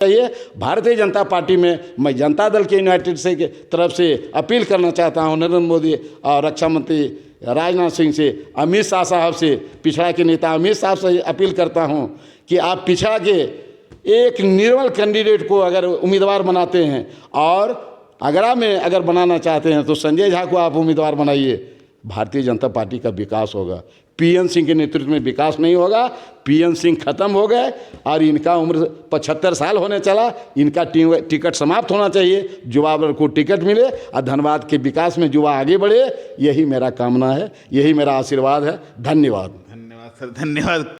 चाहिए। भारतीय जनता पार्टी में मैं जनता दल के यूनाइटेड से के तरफ से अपील करना चाहता हूं, नरेंद्र मोदी और रक्षा मंत्री राजनाथ सिंह से, अमित शाह साहब से, पिछड़ा के नेता अमित शाह से अपील करता हूं कि आप पिछड़ा के एक निर्मल कैंडिडेट को अगर उम्मीदवार बनाते हैं और आगरा में अगर बनाना चाहते हैं तो संजय झा को आप उम्मीदवार बनाइए। भारतीय जनता पार्टी का विकास होगा। पीएन सिंह के नेतृत्व में विकास नहीं होगा। पीएन सिंह खत्म हो गए और इनका उम्र 75 साल होने चला। इनका टिकट समाप्त होना चाहिए, युवा वर्ग को टिकट मिले और धनबाद के विकास में युवा आगे बढ़े। यही मेरा कामना है, यही मेरा आशीर्वाद है। धन्यवाद। धन्यवाद सर, धन्यवाद।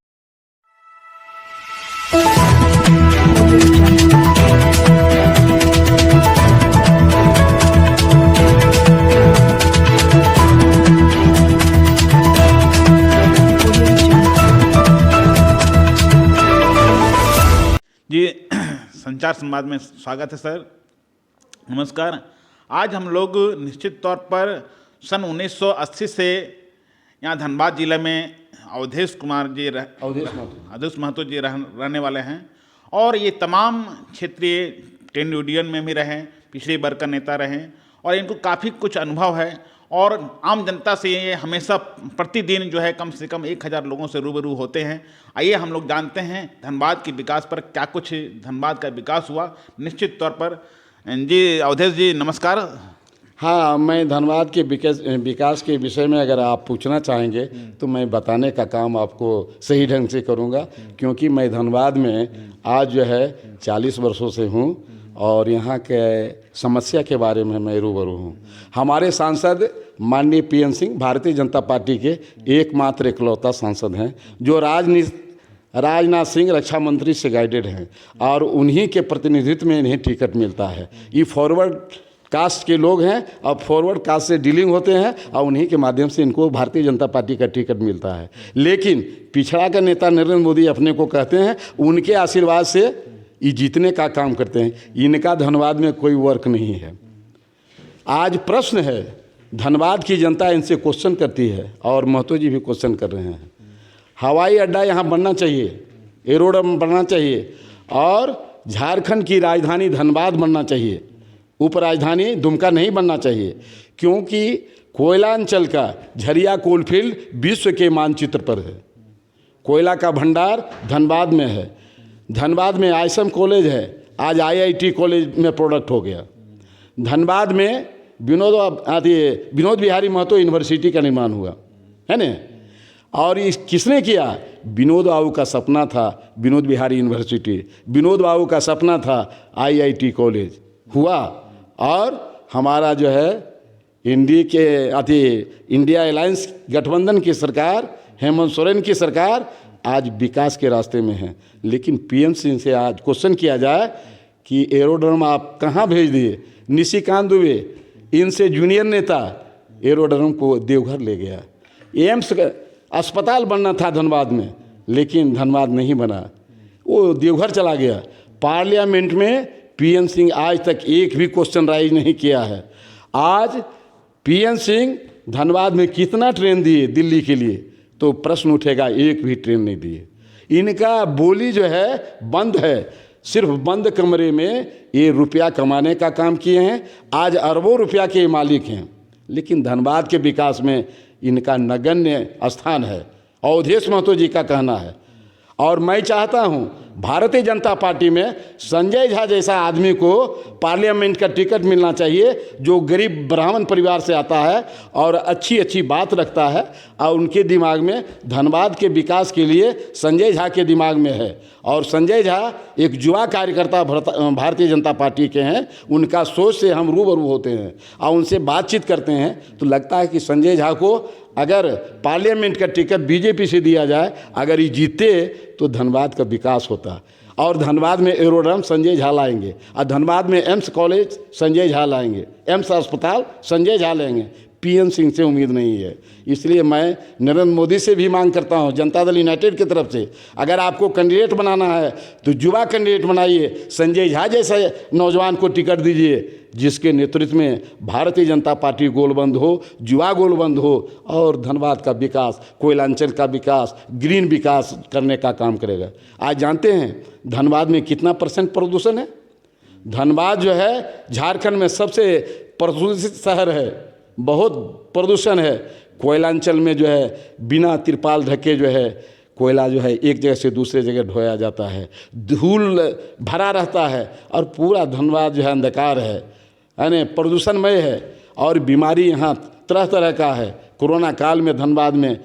जी, संचार संवाद में स्वागत है सर। नमस्कार। आज हम लोग निश्चित तौर पर सन 1980 से यहाँ धनबाद जिले में अवधेश महतो जी रहने वाले हैं और ये तमाम क्षेत्रीय ट्रेड यूनियन में भी रहे, पिछड़ी वर्ग का नेता रहे और इनको काफ़ी कुछ अनुभव है और आम जनता से ये हमेशा प्रतिदिन जो है कम से कम 1000 लोगों से रूबरू होते हैं। आइए हम लोग जानते हैं धनबाद के विकास पर, क्या कुछ धनबाद का विकास हुआ निश्चित तौर पर। जी अवधेश जी नमस्कार। हाँ, मैं धनबाद के विकास के विषय में अगर आप पूछना चाहेंगे तो मैं बताने का काम आपको सही ढंग से करूँगा, क्योंकि मैं धनबाद में आज जो है 40 वर्षों से हूँ और यहाँ के समस्या के बारे में मैं रूबरू हूँ। हमारे सांसद माननीय पीएन सिंह भारतीय जनता पार्टी के एकमात्र इकलौता सांसद हैं जो राजनाथ सिंह रक्षा मंत्री से गाइडेड हैं और उन्हीं के प्रतिनिधित्व में इन्हें टिकट मिलता है। ये फॉरवर्ड कास्ट के लोग हैं और फॉरवर्ड कास्ट से डीलिंग होते हैं और उन्हीं के माध्यम से इनको भारतीय जनता पार्टी का टिकट मिलता है। लेकिन पिछड़ा का नेता नरेंद्र मोदी अपने को कहते हैं, उनके आशीर्वाद से ये जीतने का काम करते हैं। इनका धनबाद में कोई वर्क नहीं है। आज प्रश्न है, धनबाद की जनता इनसे क्वेश्चन करती है और महतो जी भी क्वेश्चन कर रहे हैं। हवाई अड्डा यहाँ बनना चाहिए, एरोड्रम बनना चाहिए और झारखंड की राजधानी धनबाद बनना चाहिए, उपराजधानी दुमका नहीं बनना चाहिए, क्योंकि कोयलांचल का झरिया कोलफील्ड विश्व के मानचित्र पर है। कोयला का भंडार धनबाद में है। धनबाद में आईएसएम कॉलेज है, आज आईआईटी कॉलेज में प्रोडक्ट हो गया। धनबाद में विनोद बिहारी महतो यूनिवर्सिटी का निर्माण हुआ है ना। और इस किसने किया? विनोद बाबू का सपना था विनोद बिहारी यूनिवर्सिटी, विनोद बाबू का सपना था आईआईटी कॉलेज हुआ। और हमारा जो है इंडिया अलायंस गठबंधन की सरकार, हेमंत सोरेन की सरकार आज विकास के रास्ते में है। लेकिन पीएम सिंह से आज क्वेश्चन किया जाए कि एरोड्रम आप कहाँ भेज दिए? निशिकांत दुबे इनसे जूनियर नेता एरोड्रम को देवघर ले गया। एम्स अस्पताल बनना था धनबाद में, लेकिन धनबाद नहीं बना, वो देवघर चला गया। पार्लियामेंट में पीएन सिंह आज तक एक भी क्वेश्चन राइज नहीं किया है। आज पीएन सिंह धनबाद में कितना ट्रेन दिए दिल्ली के लिए, तो प्रश्न उठेगा एक भी ट्रेन नहीं दिए। इनका बोली जो है बंद है, सिर्फ बंद कमरे में ये रुपया कमाने का काम किए हैं। आज अरबों रुपया के मालिक हैं, लेकिन धनबाद के विकास में इनका नगण्य स्थान है, अवधेश महतो जी का कहना है। और मैं चाहता हूं भारतीय जनता पार्टी में संजय झा जैसा आदमी को पार्लियामेंट का टिकट मिलना चाहिए, जो गरीब ब्राह्मण परिवार से आता है और अच्छी अच्छी बात रखता है और उनके दिमाग में धनबाद के विकास के लिए संजय झा के दिमाग में है। और संजय झा एक युवा कार्यकर्ता भारतीय जनता पार्टी के हैं, उनका सोच से हम रूबरू होते हैं और उनसे बातचीत करते हैं तो लगता है कि संजय झा को अगर पार्लियामेंट का टिकट बीजेपी से दिया जाए, अगर ये जीते तो धनबाद का विकास होता। और धनबाद में एरोड्रम संजय झा लाएंगे और धनबाद में एम्स कॉलेज संजय झा लाएंगे, एम्स अस्पताल संजय झा लेंगे। पीएन सिंह से उम्मीद नहीं है। इसलिए मैं नरेंद्र मोदी से भी मांग करता हूं, जनता दल यूनाइटेड की तरफ से, अगर आपको कैंडिडेट बनाना है तो युवा कैंडिडेट बनाइए, संजय झा जैसे नौजवान को टिकट दीजिए। जिसके नेतृत्व में भारतीय जनता पार्टी गोलबंद हो, युवा गोलबंद हो और धनबाद का विकास, कोयलांचल का विकास, ग्रीन विकास करने का काम करेगा। आज जानते हैं धनबाद में कितना % प्रदूषण है? धनबाद जो है झारखंड में सबसे प्रदूषित शहर है, बहुत प्रदूषण है। कोयलांचल में जो है बिना तिरपाल ढके जो है कोयला जो है एक जगह से दूसरे जगह ढोया जाता है, धूल भरा रहता है और पूरा धनबाद जो है अंधकार है, यानी प्रदूषणमय है और बीमारी यहाँ तरह तरह का है। कोरोना काल में धनबाद में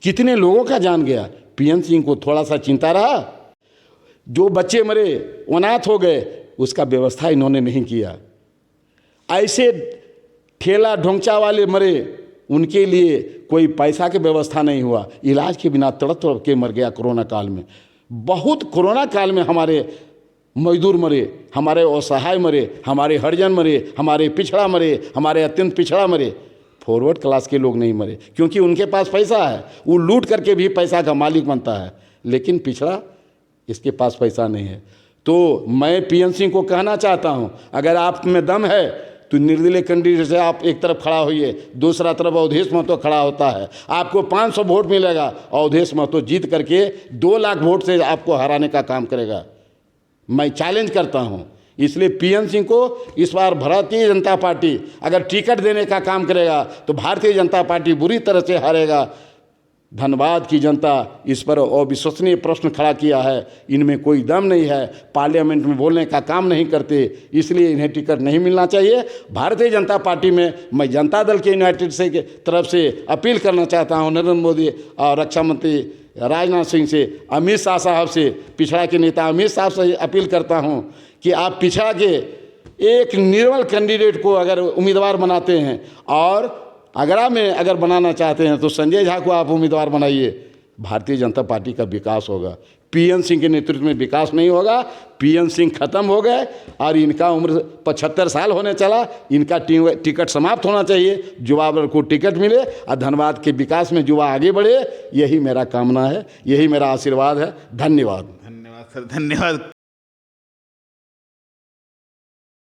कितने लोगों का जान गया, पीएन सिंह को थोड़ा सा चिंता रहा? जो बच्चे मरे, अनाथ हो गए, उसका व्यवस्था इन्होंने नहीं किया। ऐसे ठेला ढोंचा वाले मरे, उनके लिए कोई पैसा की व्यवस्था नहीं हुआ, इलाज के बिना तड़प तड़प के मर गया कोरोना काल में। बहुत कोरोना काल में हमारे मजदूर मरे, हमारे असहाय मरे, हमारे हरिजन मरे, हमारे पिछड़ा मरे, हमारे अत्यंत पिछड़ा मरे। फॉरवर्ड क्लास के लोग नहीं मरे क्योंकि उनके पास पैसा है, वो लूट करके भी पैसा का मालिक बनता है, लेकिन पिछड़ा इसके पास पैसा नहीं है। तो मैं पीएन सिंह को कहना चाहता हूँ, अगर आप में दम है तो निर्दलीय कैंडिडेट से आप एक तरफ खड़ा होइए, दूसरा तरफ अवधेश महतो खड़ा होता है, आपको 500 वोट मिलेगा। अवधेश महतो जीत करके 2 लाख वोट से आपको हराने का काम करेगा। मैं चैलेंज करता हूं। इसलिए पीएन सिंह को इस बार भारतीय जनता पार्टी अगर टिकट देने का काम करेगा तो भारतीय जनता पार्टी बुरी तरह से हारेगा। धनबाद की जनता इस पर अविश्वसनीय प्रश्न खड़ा किया है, इनमें कोई दम नहीं है, पार्लियामेंट में बोलने का काम नहीं करते, इसलिए इन्हें टिकट नहीं मिलना चाहिए। भारतीय जनता पार्टी में मैं जनता दल के यूनाइटेड से के तरफ से अपील करना चाहता हूं, नरेंद्र मोदी और रक्षा मंत्री राजनाथ सिंह से, अमित शाह साहब से, पिछड़ा के नेता अमित शाह से अपील करता हूँ कि आप पिछड़ा के एक निर्मल कैंडिडेट को अगर उम्मीदवार बनाते हैं और आगरा में अगर बनाना चाहते हैं तो संजय झा को आप उम्मीदवार बनाइए। भारतीय जनता पार्टी का विकास होगा। पीएन सिंह के नेतृत्व में विकास नहीं होगा। पीएन सिंह खत्म हो गए और इनका उम्र 75 साल होने चला, इनका टिकट समाप्त होना चाहिए, युवा वर्ग को टिकट मिले और धनबाद के विकास में युवा आगे बढ़े। यही मेरा कामना है, यही मेरा आशीर्वाद है। धन्यवाद। धन्यवाद सर, धन्यवाद।